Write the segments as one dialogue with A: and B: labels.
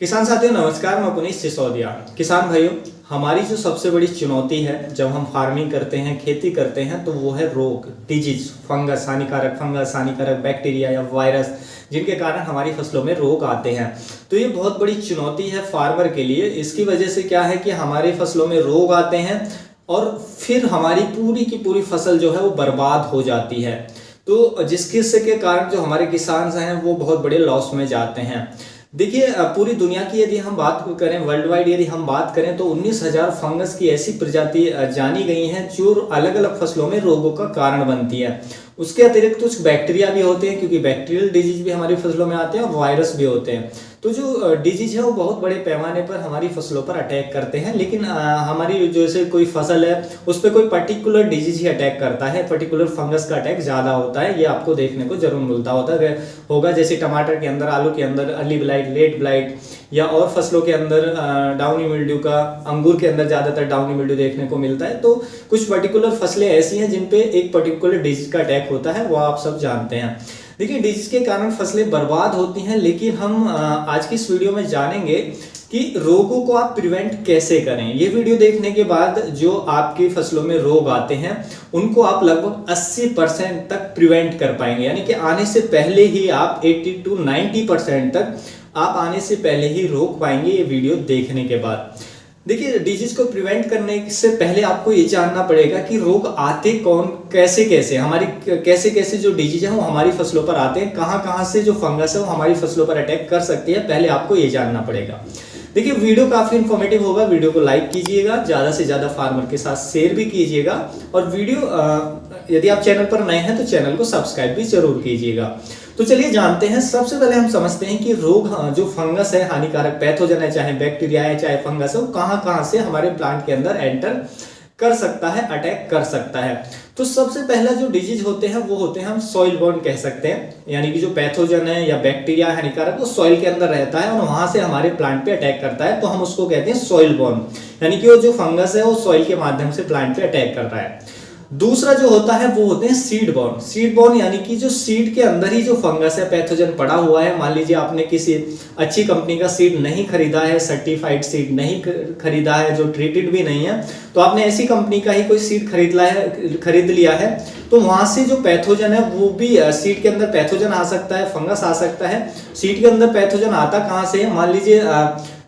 A: किसान साथियों नमस्कार, मैं पुनीत सिसोदिया। किसान भाइयों, हमारी जो सबसे बड़ी चुनौती है जब हम फार्मिंग करते हैं, खेती करते हैं, तो वो है रोग, डिजीज, फंगस, हानिकारक बैक्टीरिया या वायरस, जिनके कारण हमारी फसलों में रोग आते हैं। तो ये बहुत बड़ी चुनौती है फार्मर के लिए। इसकी वजह से क्या है कि हमारी फसलों में रोग आते हैं और फिर हमारी पूरी की पूरी फसल जो है वो बर्बाद हो जाती है। तो जिसके के कारण जो हमारे किसान हैं वो बहुत बड़े लॉस में जाते हैं। देखिए, पूरी दुनिया की यदि हम बात करें, वर्ल्ड वाइड यदि हम बात करें, तो 19,000 फंगस की ऐसी प्रजाति जानी गई हैं जो अलग अलग फसलों में रोगों का कारण बनती है। उसके अतिरिक्त कुछ बैक्टीरिया भी होते हैं, क्योंकि बैक्टीरियल डिजीज भी हमारी फसलों में आते हैं और वायरस भी होते हैं। तो जो डिजीज है वो बहुत बड़े पैमाने पर हमारी फसलों पर अटैक करते हैं, लेकिन हमारी जैसे कोई फसल है उस पर कोई पर्टिकुलर डिजीज ही अटैक करता है, पर्टिकुलर फंगस का अटैक ज़्यादा होता है। ये आपको देखने को जरूर मिलता होगा, जैसे टमाटर के अंदर, आलू के अंदर अर्ली ब्लाइट, लेट ब्लाइट, या और फसलों के अंदर डाउनी मिल्ड्यू का, अंगूर के अंदर ज़्यादातर डाउनी मिल्ड्यू देखने को मिलता है। तो कुछ पर्टिकुलर फसलें ऐसी हैं जिन पे एक पर्टिकुलर डिजीज का अटैक होता है, वो आप सब जानते हैं। देखिए, डिजीज के कारण फसलें बर्बाद होती हैं, लेकिन हम आज की इस वीडियो में जानेंगे कि रोगों को आप प्रिवेंट कैसे करें। ये वीडियो देखने के बाद जो आपकी फसलों में रोग आते हैं उनको आप लगभग 80% तक प्रिवेंट कर पाएंगे, यानी कि आने से पहले ही आप 80 to 90% तक आप आने से पहले ही रोक पाएंगे ये वीडियो देखने के बाद। देखिए, डिजीज को प्रिवेंट करने से पहले आपको ये जानना पड़ेगा कि रोग आते कौन, कैसे कैसे, हमारी कैसे कैसे जो डिजीज है वो हमारी फसलों पर आते हैं, कहाँ कहाँ से जो फंगस है वो हमारी फसलों पर अटैक कर सकती है, पहले आपको ये जानना पड़ेगा। देखिए, वीडियो काफी इन्फॉर्मेटिव होगा, वीडियो को लाइक कीजिएगा, ज्यादा से ज्यादा फार्मर के साथ शेयर भी कीजिएगा, और वीडियो यदि आप चैनल पर नए हैं तो चैनल को सब्सक्राइब भी जरूर कीजिएगा। तो चलिए जानते हैं। सबसे पहले हम समझते हैं कि रोग, जो फंगस है, हानिकारक पैथोजन है, चाहे बैक्टीरिया है चाहे फंगस है, वो कहाँ कहाँ से हमारे प्लांट के अंदर एंटर कर सकता है, अटैक कर सकता है। तो सबसे पहला जो डिजीज होते हैं वो होते हैं, हम सॉइल बॉर्न कह सकते हैं, यानी कि जो पैथोजन है या बैक्टीरिया हानिकारक वो सॉइल के अंदर रहता है और वहां से हमारे प्लांट पे अटैक करता है, तो हम उसको कहते हैं सॉइल बॉर्न, यानी कि वो जो फंगस है वो सॉइल के माध्यम से प्लांट पे अटैक कर रहा है। दूसरा जो होता है वो होते हैं सीड बॉर्न। सीड बॉर्न यानी कि जो सीड के अंदर ही जो फंगस है, पैथोजन पड़ा हुआ है। मान लीजिए आपने किसी अच्छी कंपनी का सीड नहीं खरीदा है, सर्टिफाइड सीड नहीं खरीदा है, जो ट्रीटेड भी नहीं है, तो आपने ऐसी कंपनी का ही कोई सीड खरीद लिया है, तो वहां से जो पैथोजन है वो भी, सीड के अंदर पैथोजन आ सकता है, फंगस आ सकता है। सीड के अंदर पैथोजन आता कहाँ से है? मान लीजिए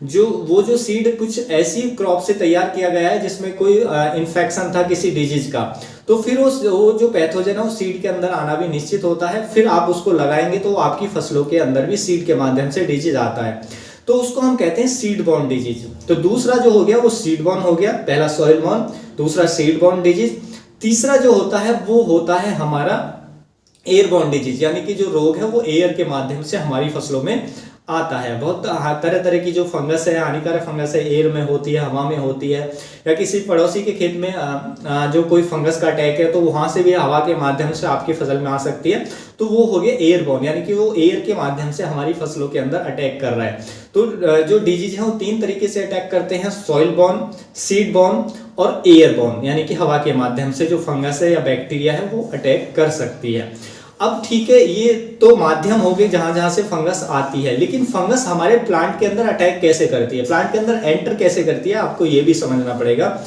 A: जो सीड कुछ ऐसी क्रॉप से तैयार किया गया है जिसमें कोई इन्फेक्शन था किसी डिजीज का, तो फिर वो जो पैथोजन है वो सीड के अंदर आना भी निश्चित होता है। फिर आप उसको लगाएंगे तो आपकी फसलों के अंदर भी सीड के माध्यम से डिजीज आता है, तो उसको हम कहते हैं सीड बॉर्न डिजीज। तो दूसरा जो हो गया वो सीड बॉर्न हो गया, पहला सॉइल बॉर्न, दूसरा सीड बॉर्न डिजीज। तीसरा जो होता है वो होता है हमारा एयरबॉर्न डिजीज, यानी कि जो रोग है वो एयर के माध्यम से हमारी फसलों में आता है। बहुत तरह तरह की जो फंगस है, हानिकारक फंगस है, एयर में होती है, हवा में होती है, या किसी पड़ोसी के खेत में जो कोई फंगस का अटैक है तो वहां से भी हवा के माध्यम से आपकी फसल में आ सकती है, तो वो हो गया एयरबॉर्न, यानी कि वो एयर के माध्यम से हमारी फसलों के अंदर अटैक कर रहा है। तो जो डिजीज है वो 3 तरीके से अटैक करते हैं, सॉइल बॉर्न, सीड बॉर्न और एयरबॉर्न, यानी कि हवा के माध्यम से जो फंगस है या बैक्टीरिया है वो अटैक कर सकती है। अब ठीक है, ये तो माध्यम हो गए जहां जहां से फंगस आती है, लेकिन फंगस हमारे प्लांट के अंदर अटैक कैसे करती है, प्लांट के अंदर एंटर कैसे करती है, आपको ये भी समझना पड़ेगा।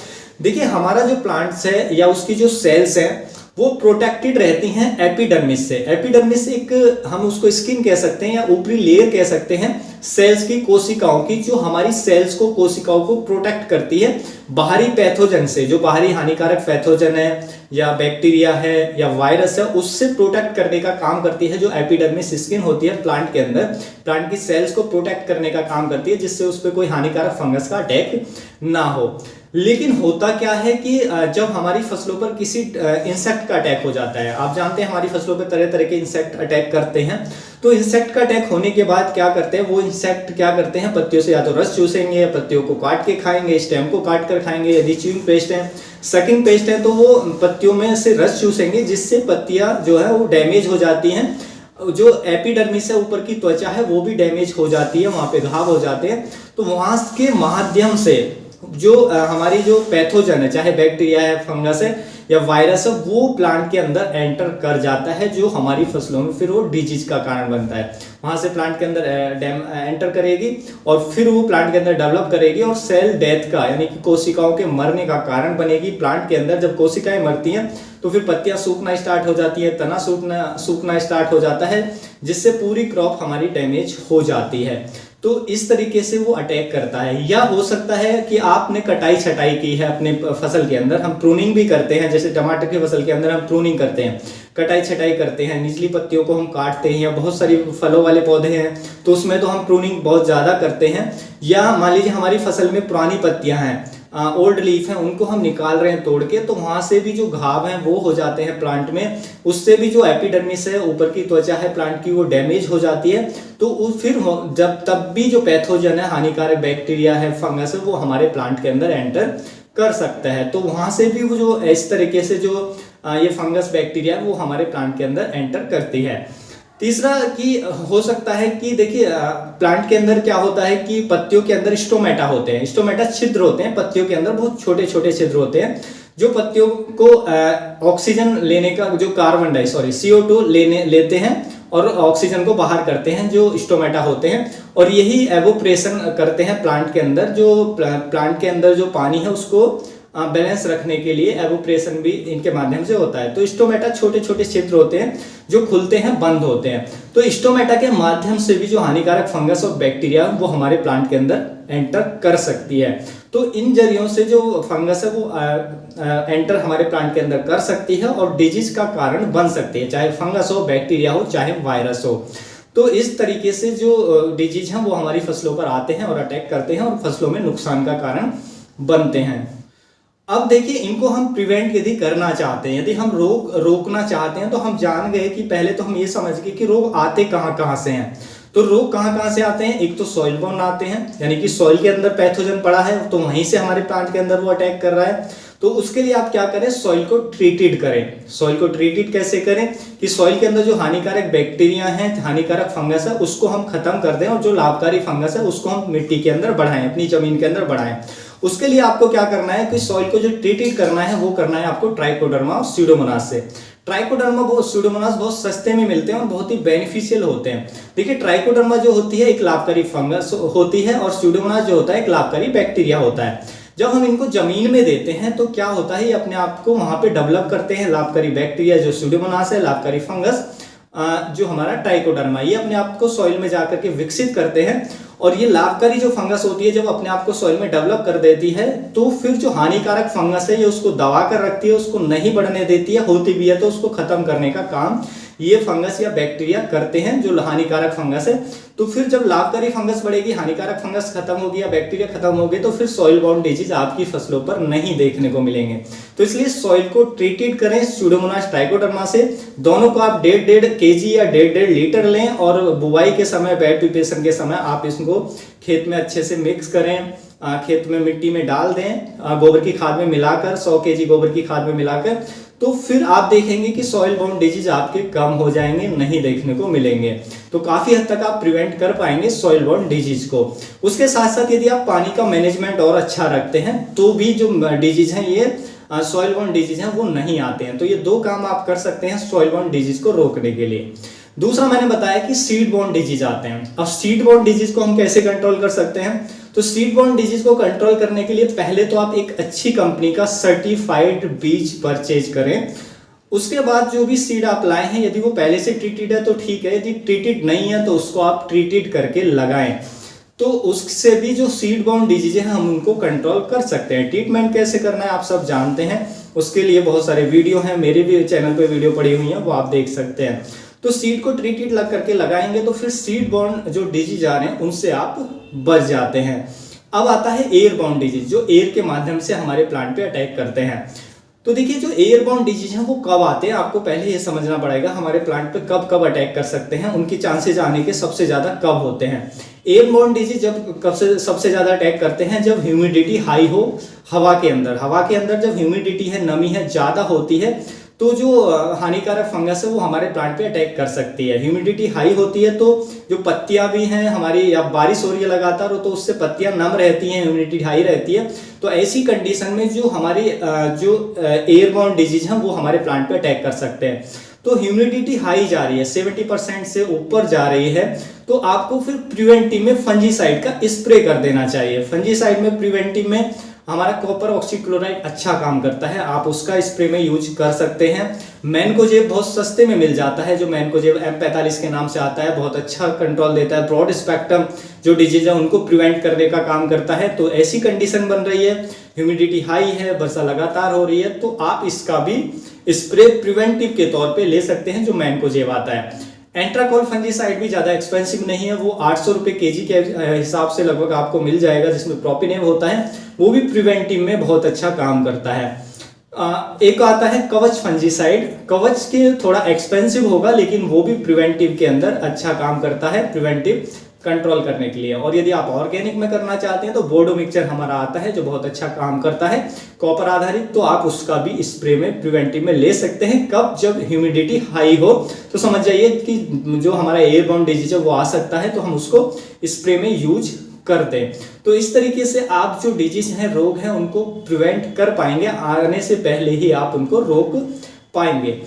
A: देखिए, हमारा जो प्लांट्स है या उसकी जो सेल्स है वो प्रोटेक्टेड रहती हैं एपिडर्मिस से। एपिडर्मिस एक, हम उसको स्किन कह सकते हैं या ऊपरी लेयर कह सकते हैं सेल्स की, कोशिकाओं की, जो हमारी सेल्स को, कोशिकाओं को प्रोटेक्ट करती है बाहरी पैथोजन से। जो बाहरी हानिकारक पैथोजन है या बैक्टीरिया है या वायरस है उससे प्रोटेक्ट करने का काम करती है जो एपिडर्मिस स्किन होती है प्लांट के अंदर, प्लांट की सेल्स को प्रोटेक्ट करने का काम करती है, जिससे उस पर कोई हानिकारक फंगस का अटैक ना हो। लेकिन होता क्या है कि जब हमारी फसलों पर किसी इंसेक्ट का अटैक हो जाता है, आप जानते हैं हमारी फसलों पर तरह तरह के इंसेक्ट अटैक करते हैं, तो इंसेक्ट का अटैक होने के बाद क्या करते हैं, वो इंसेक्ट क्या करते हैं, पत्तियों से या तो रस चूसेंगे या पत्तियों को काट के खाएंगे, स्टेम को काट कर खाएंगे। यदि च्यूइंग पेस्ट है, सकिंग पेस्ट है, तो वो पत्तियों में से रस चूसेंगे, जिससे पत्तियां जो है वो डैमेज हो जाती हैं। जो एपिडर्मिस है, ऊपर की त्वचा है, वो भी डैमेज हो जाती है, वहां पे घाव हो जाते हैं। तो वहां के माध्यम से जो हमारी जो पैथोजन है, चाहे बैक्टीरिया है, फंगस है, या वायरस है वो प्लांट के अंदर एंटर कर जाता है, जो हमारी फसलों में फिर वो डिजीज का कारण बनता है। वहां से प्लांट के अंदर एंटर करेगी और फिर वो प्लांट के अंदर डेवलप करेगी और सेल डेथ का यानी कि कोशिकाओं के मरने का कारण बनेगी। प्लांट के अंदर जब कोशिकाएं मरती हैं तो फिर पत्तियां सूखना स्टार्ट हो जाती है, तना सूखना स्टार्ट हो जाता है, जिससे पूरी क्रॉप हमारी डैमेज हो जाती है। तो इस तरीके से वो अटैक करता है। या हो सकता है कि आपने कटाई छटाई की है अपने फसल के अंदर, हम प्रूनिंग भी करते हैं, जैसे टमाटर की फसल के अंदर हम प्रूनिंग करते हैं, कटाई छटाई करते हैं, निचली पत्तियों को हम काटते हैं, या बहुत सारी फलों वाले पौधे हैं तो उसमें तो हम प्रूनिंग बहुत ज़्यादा करते हैं। या मान लीजिए हमारी फसल में पुरानी पत्तियां हैं, ओल्ड लीफ है, उनको हम निकाल रहे हैं तोड़ के, तो वहां से भी जो घाव हैं वो हो जाते हैं प्लांट में, उससे भी जो एपिडर्मिस है, ऊपर की त्वचा है प्लांट की, वो डैमेज हो जाती है। तो फिर जब तब भी जो पैथोजन है, हानिकारक बैक्टीरिया है, फंगस है, वो हमारे प्लांट के अंदर एंटर कर सकता है। तो वहां से भी वो जो इस तरीके से जो ये फंगस बैक्टीरिया वो हमारे प्लांट के अंदर एंटर करती है। तीसरा कि हो सकता है कि देखिए प्लांट के अंदर क्या होता है कि पत्तियों के अंदर स्टोमेटा होते हैं, स्टोमेटा छिद्र होते हैं पत्तियों के अंदर, बहुत छोटे छोटे छिद्र होते हैं जो पत्तियों को ऑक्सीजन लेने का, जो CO2 लेते हैं और ऑक्सीजन को बाहर करते हैं, जो स्टोमेटा होते हैं। और यही एवोप्रेशन करते हैं प्लांट के अंदर, जो प्लांट के अंदर जो पानी है उसको बैलेंस रखने के लिए एवोप्रेशन भी इनके माध्यम से होता है। तो स्टोमेटा छोटे छोटे छिद्र होते हैं जो खुलते हैं, बंद होते हैं। तो स्टोमेटा के माध्यम से भी जो हानिकारक फंगस और बैक्टीरिया वो हमारे प्लांट के अंदर एंटर कर सकती है। तो इन जरियों से जो फंगस है वो एंटर हमारे प्लांट के अंदर कर सकती है और डिजीज का कारण बन सकती है, चाहे फंगस हो, बैक्टीरिया हो, चाहे वायरस हो। तो इस तरीके से जो डिजीज हैं वो हमारी फसलों पर आते हैं और अटैक करते हैं और फसलों में नुकसान का कारण बनते हैं। अब देखिए इनको हम प्रिवेंट यदि करना चाहते हैं, यदि हम रोकना चाहते हैं, तो हम जान गए कि पहले तो हम ये समझ गए कि रोग आते कहाँ से हैं। तो रोग कहाँ से आते हैं? एक तो सॉइल बोर्न आते हैं, यानी कि सॉइल के अंदर पैथोजन पड़ा है तो वहीं से हमारे प्लांट के अंदर वो अटैक कर रहा है। तो उसके लिए आप क्या करें? सॉइल को ट्रीटेड करें। सॉइल को ट्रीटेड कैसे करें कि सॉइल के अंदर जो हानिकारक बैक्टीरिया हैं, हानिकारक फंगस है, उसको हम खत्म कर दें और जो लाभकारी फंगस है उसको हम मिट्टी के अंदर बढ़ाएं, अपनी जमीन के अंदर बढ़ाएं। उसके लिए आपको क्या करना है कि सॉइल को जो ट्रीटेड करना है वो करना है आपको ट्राइकोडर्मा और स्यूडोमोनास से। ट्राइकोडर्मा बहुत, स्यूडोमोनास बहुत सस्ते में मिलते हैं और बहुत ही बेनिफिशियल होते हैं। देखिए ट्राइकोडर्मा जो होती है एक लाभकारी फंगस होती है और स्यूडोमोनास जो होता है एक लाभकारी बैक्टीरिया होता है। जब हम इनको जमीन में देते हैं तो क्या होता है, ये अपने आप को वहां पे डेवलप करते हैं। लाभकारी बैक्टीरिया जो स्यूडोमोनास है, लाभकारी फंगस जो हमारा ट्राइकोडर्मा, ये अपने आप को सॉइल में जाकर के विकसित करते हैं। और ये लाभकारी जो फंगस होती है जब अपने आप को सॉइल में डेवलप कर देती है तो फिर जो हानिकारक फंगस है ये उसको दबा कर रखती है, उसको नहीं बढ़ने देती है, होती भी है तो उसको खत्म करने का काम ये फंगस या बैक्टीरिया करते हैं जो हानिकारक फंगस है। तो फिर जब लाभकारी फंगस बढ़ेगी, हानिकारक फंगस खत्म होगी या बैक्टीरिया खत्म होगी, तो फिर सॉइल बाउंड डिजीज आपकी फसलों पर नहीं देखने को मिलेंगे। तो इसलिए सॉइल को ट्रीटेड करें स्यूडोमोनास ट्राइकोडर्मा से। दोनों को आप 1.5 kg या 1.5 लीटर लें और बुवाई के समय, बेड प्रिपरेशन के समय आप इसको खेत में अच्छे से मिक्स करें, खेत में मिट्टी में डाल दें, गोबर की खाद में मिलाकर, 100 kg गोबर की खाद में मिलाकर। तो फिर आप देखेंगे कि सॉइल बाउंड डिजीज आपके कम हो जाएंगे, नहीं देखने को मिलेंगे। तो काफी हद तक आप प्रिवेंट कर पाएंगे सॉइल बाउंड डिजीज को। उसके साथ साथ यदि आप पानी का मैनेजमेंट और अच्छा रखते हैं तो भी जो डिजीज हैं ये सॉइल बाउंड डिजीज हैं वो नहीं आते हैं। तो ये 2 काम आप कर सकते हैं सॉइल बाउंड डिजीज को रोकने के लिए। दूसरा मैंने बताया कि सीड बोर्न डिजीज आते हैं। अब सीड बोर्न डिजीज को हम कैसे कंट्रोल कर सकते हैं? तो सीड बोर्न डिजीज को कंट्रोल करने के लिए पहले तो आप एक अच्छी कंपनी का सर्टिफाइड बीज परचेज करें। उसके बाद जो भी सीड आप लाए हैं यदि वो पहले से ट्रीटेड है तो ठीक है, यदि ट्रीटेड नहीं है तो उसको आप ट्रीटेड करके लगाएं। तो उससे भी जो सीड बोर्न डिजीज है हम उनको कंट्रोल कर सकते हैं। ट्रीटमेंट कैसे करना है आप सब जानते हैं, उसके लिए बहुत सारे वीडियो हैं, मेरे भी चैनल पे वीडियो पड़ी हुई हैं, वो आप देख सकते हैं। तो सीड को ट्रीटेड लग करके लगाएंगे तो फिर सीड बोर्न जो डिजीज आ रहे हैं उनसे आप बच जाते हैं। अब आता है एयर बाउंड डिजीज, जो एयर के माध्यम से हमारे प्लांट पे अटैक करते हैं। तो देखिए जो एयर बाउंड डिजीज हैं वो कब आते हैं आपको पहले ये समझना पड़ेगा, हमारे प्लांट पे कब कब अटैक कर सकते हैं, उनकी चांसेस आने के सबसे ज्यादा कब होते हैं। एयर बाउंड डिजीज जब कब से सबसे ज्यादा अटैक करते हैं, जब ह्यूमिडिटी हाई हो हवा के अंदर जब ह्यूमिडिटी है, नमी है, ज्यादा होती है, तो जो हानिकारक फंगस है वो हमारे प्लांट पे अटैक कर सकती है। ह्यूमिडिटी हाई होती है तो जो पत्तियां भी हैं हमारी, या बारिश हो रही है लगातार हो तो उससे पत्तियां नम रहती हैं, ह्यूमिडिटी हाई रहती है, तो ऐसी कंडीशन में जो हमारी जो एयरबॉर्न डिजीज हैं वो हमारे प्लांट पे अटैक कर सकते हैं। तो ह्यूमिडिटी हाई जा रही है, 70% से ऊपर जा रही है, तो आपको फिर प्रिवेंटिव में फंजीसाइड का स्प्रे कर देना चाहिए। फंजीसाइड में प्रिवेंटिव में हमारा कॉपर ऑक्सीक्लोराइड अच्छा काम करता है, आप उसका स्प्रे में यूज कर सकते हैं। मैनकोजेब बहुत सस्ते में मिल जाता है, जो मैनकोजेब M45 के नाम से आता है, बहुत अच्छा कंट्रोल देता है, ब्रॉड स्पेक्ट्रम जो डिजीज है उनको प्रिवेंट करने का काम करता है। तो ऐसी कंडीशन बन रही है, ह्यूमिडिटी हाई है, वर्षा लगातार हो रही है, तो आप इसका भी स्प्रे प्रिवेंटिव के तौर पे ले सकते हैं, जो मैनकोजेब आता है। एंट्राकॉल फंजीसाइड भी ज़्यादा एक्सपेंसिव नहीं है, वो 800 रुपये केजी के हिसाब से लगभग आपको मिल जाएगा, जिसमें प्रोपिनेम होता है, वो भी प्रिवेंटिव में बहुत अच्छा काम करता है। एक आता है कवच फंजीसाइड, कवच के थोड़ा एक्सपेंसिव होगा लेकिन वो भी प्रिवेंटिव के अंदर अच्छा काम करता है, प्रिवेंटिव कंट्रोल करने के लिए। और यदि आप ऑर्गेनिक में करना चाहते हैं तो बोर्डो मिक्सचर हमारा आता है जो बहुत अच्छा काम करता है कॉपर आधारित, तो आप उसका भी स्प्रे में प्रिवेंटिव में ले सकते हैं। कब? जब ह्यूमिडिटी हाई हो, तो समझ जाइए कि जो हमारा एयरबॉर्न डिजीज है वो आ सकता है, तो हम उसको स्प्रे में यूज कर दें। तो इस तरीके से आप जो डिजीज हैं, रोग हैं, उनको प्रिवेंट कर पाएंगे, आने से पहले ही आप उनको रोक पाएंगे।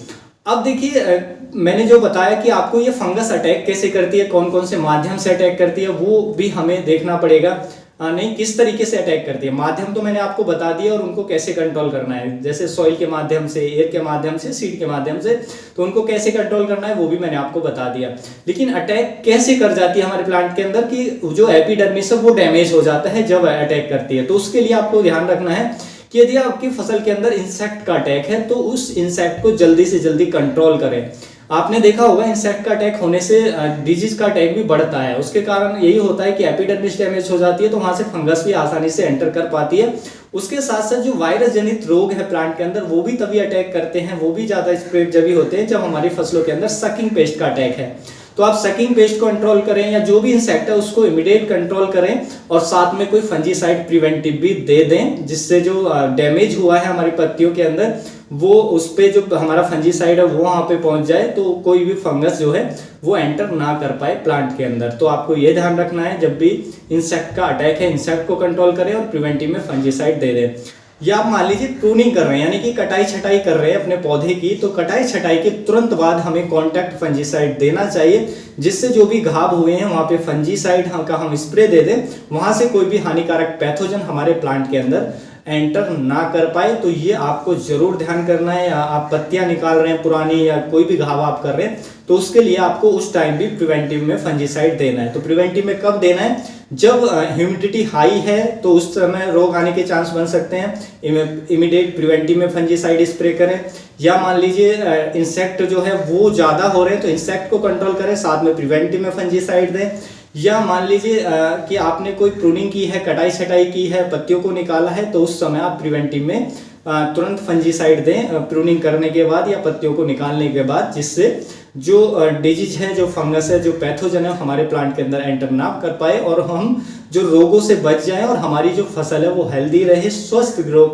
A: अब देखिए, मैंने जो बताया कि आपको ये फंगस अटैक कैसे करती है, कौन कौन से माध्यम से अटैक करती है, वो भी हमें देखना पड़ेगा। नहीं, किस तरीके से अटैक करती है, माध्यम तो मैंने आपको बता दिया, और उनको कैसे कंट्रोल करना है, जैसे सॉइल के माध्यम से, एयर के माध्यम से, सीड के माध्यम से, तो उनको कैसे कंट्रोल करना है वो भी मैंने आपको बता दिया। लेकिन अटैक कैसे कर जाती है हमारे प्लांट के अंदर, कि जो एपिडर्मिस है वो डैमेज हो जाता है जब अटैक करती है। तो उसके लिए आपको ध्यान रखना है कि यदि आपकी फसल के अंदर इंसेक्ट का अटैक है तो उस इंसेक्ट को जल्दी से जल्दी कंट्रोल करें। आपने देखा होगा इंसेक्ट का अटैक होने से डिजीज का अटैक भी बढ़ता है, उसके कारण यही होता है कि एपिडर्मिस डैमेज हो जाती है, तो वहां से फंगस भी आसानी से एंटर कर पाती है। उसके साथ साथ जो वायरस जनित रोग है प्लांट के अंदर वो भी तभी अटैक करते हैं, वो भी ज्यादा स्प्रेड जब होते हैं जब हमारी फसलों के अंदर सकिंग पेस्ट का अटैक है। तो आप सकिंग पेस्ट को कंट्रोल करें, या जो भी इंसेक्ट है उसको इमीडिएट कंट्रोल करें, और साथ में कोई फंजीसाइड प्रिवेंटिव भी दे दें, जिससे जो डैमेज हुआ है हमारी पत्तियों के अंदर वो उस पे जो हमारा फंजीसाइड है वो वहां पे पहुंच जाए, तो कोई भी फंगस जो है वो एंटर ना कर पाए प्लांट के अंदर। तो आपको ये ध्यान रखना है, जब भी इंसेक्ट का अटैक है इंसेक्ट को कंट्रोल करें और प्रिवेंटिव में फंजीसाइड दे दें। या आप मान लीजिए प्रूनिंग कर रहे हैं, यानी कि कटाई छटाई कर रहे हैं अपने पौधे की, तो कटाई छटाई के तुरंत बाद हमें कॉन्टैक्ट फंजीसाइड देना चाहिए, जिससे जो भी घाव हुए हैं वहां पे फंजीसाइड का हम स्प्रे दे दें, वहां से कोई भी हानिकारक पैथोजन हमारे प्लांट के अंदर एंटर ना कर पाए। तो ये आपको जरूर ध्यान करना है। आप पत्तियां निकाल रहे हैं पुरानी, या कोई भी घाव आप कर रहे हैं, तो उसके लिए आपको उस टाइम भी प्रिवेंटिव में फंजीसाइड देना है। तो प्रिवेंटिव में कब देना है? जब ह्यूमिडिटी हाई है, तो उस समय रोग आने के चांस बन सकते हैं, इमीडिएट प्रिवेंटिव में फंजीसाइड स्प्रे करें। या मान लीजिए इंसेक्ट जो है वो ज्यादा हो रहे हैं, तो इंसेक्ट को कंट्रोल करें, साथ में प्रिवेंटिव में फंजीसाइड दें। या मान लीजिए कि आपने कोई प्रूनिंग की है, कटाई छटाई की है, पत्तियों को निकाला है, तो उस समय आप प्रिवेंटिव में तुरंत फंजीसाइड दें प्रूनिंग करने के बाद या पत्तियों को निकालने के बाद, जिससे जो डिजीज है, जो फंगस है, जो पैथोजन है हमारे प्लांट के अंदर एंटर ना कर पाए, और हम जो रोगों से बच जाएं और हमारी जो फसल है वो हेल्दी रहे, स्वस्थ ग्रो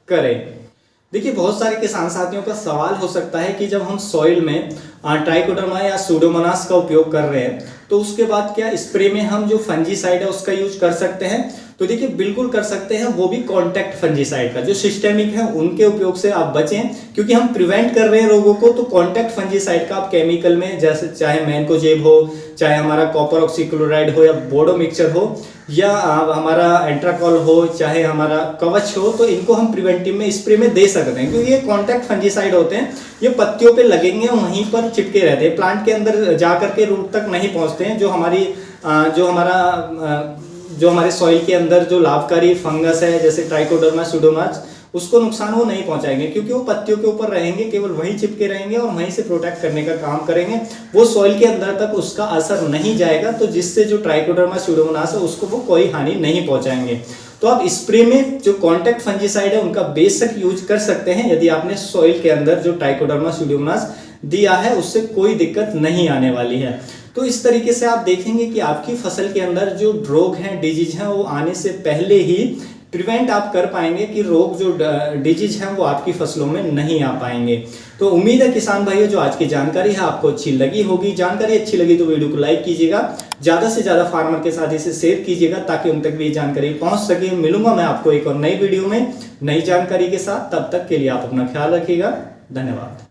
A: करे। देखिए, बहुत सारे किसान साथियों का सवाल हो सकता है कि जब हम सॉइल में ट्राइकोडर्मा या सूडोमोनास का उपयोग कर रहे हैं, तो उसके बाद क्या स्प्रे में हम जो फंजीसाइड है उसका यूज कर सकते हैं? तो देखिए, बिल्कुल कर सकते हैं, वो भी कॉन्टैक्ट फंजीसाइड का। जो सिस्टेमिक है उनके उपयोग से आप बचें, क्योंकि हम प्रिवेंट कर रहे हैं रोगों को। तो कॉन्टैक्ट फंजीसाइड का आप केमिकल में, जैसे चाहे मैनकोजेब हो, चाहे हमारा कॉपर ऑक्सीक्लोराइड हो, या बोर्डो मिक्सचर हो, या हमारा एंट्राकॉल हो, चाहे हमारा कवच हो, तो इनको हम प्रिवेंटिव में स्प्रे में दे सकते हैं, क्योंकि ये कॉन्टैक्ट फंजीसाइड होते हैं। ये पत्तियों पे लगेंगे, वहीं पर चिपके रहते हैं, प्लांट के अंदर जा करके रूट तक नहीं पहुंचते हैं। जो हमारे सॉइल के अंदर जो लाभकारी फंगस है, जैसे ट्राइकोडर्मा सूडोमोनास, उसको नुकसान वो नहीं पहुंचाएंगे, क्योंकि वो पत्तियों के ऊपर रहेंगे, केवल वहीं चिपके रहेंगे और वहीं से प्रोटेक्ट करने का काम करेंगे। वो सॉइल के अंदर तक उसका असर नहीं जाएगा, तो जिससे जो ट्राइकोडर्मा सूडोमोनास है उसको वो कोई हानि नहीं पहुंचाएंगे। तो आप स्प्रे में जो कॉन्टैक्ट फंजीसाइड है उनका बेशक यूज कर सकते हैं, यदि आपने सॉइल के अंदर जो ट्राइकोडर्मा सूडोमोनास दिया है उससे कोई दिक्कत नहीं आने वाली है। तो इस तरीके से आप देखेंगे कि आपकी फसल के अंदर जो रोग हैं, डिजीज हैं, वो आने से पहले ही प्रिवेंट आप कर पाएंगे कि रोग जो डिजीज हैं वो आपकी फसलों में नहीं आ पाएंगे। तो उम्मीद है किसान भाइयों जो आज की जानकारी है आपको अच्छी लगी होगी। जानकारी अच्छी लगी तो वीडियो को लाइक कीजिएगा, ज्यादा से ज्यादा फार्मर के साथ इसे शेयर कीजिएगा ताकि उन तक भी ये जानकारी पहुंच सके। मिलूंगा मैं आपको एक और नई वीडियो में नई जानकारी के साथ, तब तक के लिए आप अपना ख्याल रखिएगा। धन्यवाद।